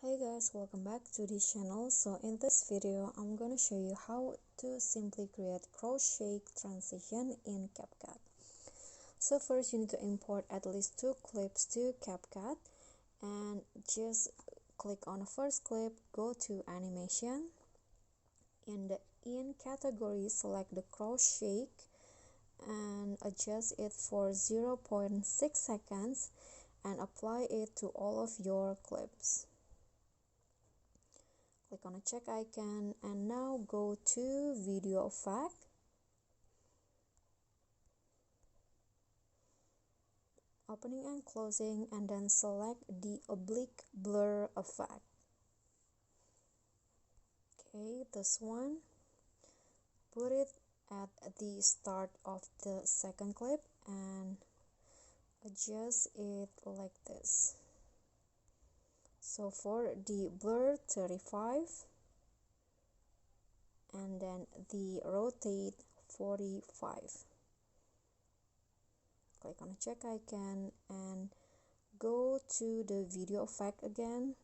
Hey guys, welcome back to this channel. So in this video I'm gonna show you how to simply create crochet transition in CapCut. So first you need to import at least 2 clips to CapCut, and just click on the first clip, go to animation. In the in category, select the crochet and adjust it for 0.6 seconds and apply it to all of your clips. Click on the check icon and now go to video effect, opening and closing, and then select the oblique blur effect. Okay, this one, put it at the start of the second clip and adjust it like this. So for the blur 35 and then the rotate 45. Click on the check icon and go to the video effect again.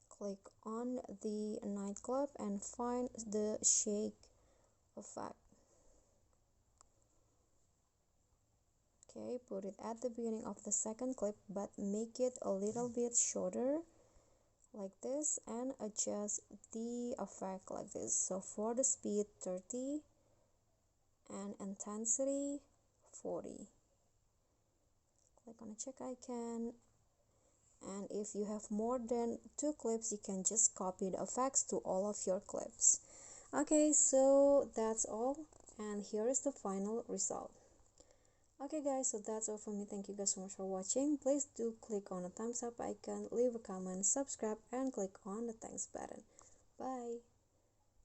Click on the nightclub and find the shake effect. Okay, put it at the beginning of the second clip, but make it a little bit shorter like this and adjust the effect like this. So for the speed 30 and intensity 40. Click on the check icon, and if you have more than 2 clips you can just copy the effects to all of your clips. Okay, so that's all, and here is the final result. Okay guys, so that's all from me. Thank you guys so much for watching. Please do click on the thumbs up icon, leave a comment, subscribe, and click on the thanks button. Bye.